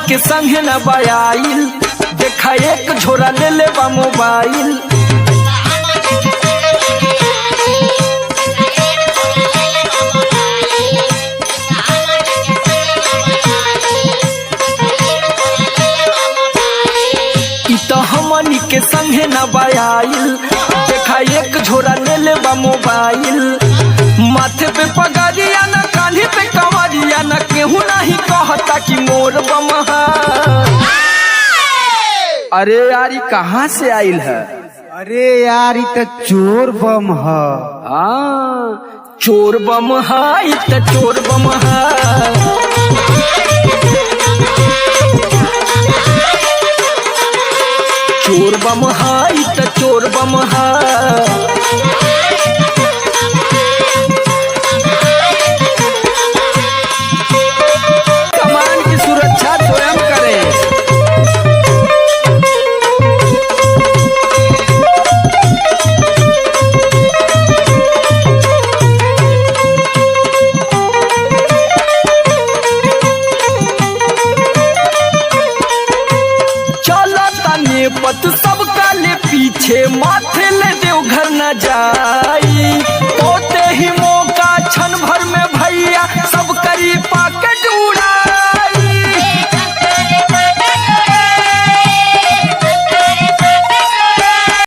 के संगे न बयाइल, देखा एक झोरा ले लेबा मोबाइल। हमनी के संगे न बयाइल, देखा एक झोरा ले लेबा मोबाइल। माथे पे पगड़िया न कान्ही पे कंवरिया न, केहू नहीं कहता कि मोर बमहा। अरे यार ये कहाँ से आइल है? अरे यार ये तो चोर बम है। चोर बम है, तो चोर बम है। चोर बम है, तो चोर बम है। सामान की सुरक्षा स्वयं करें। पत सब काले पीछे, माथे ले देव घर न जा।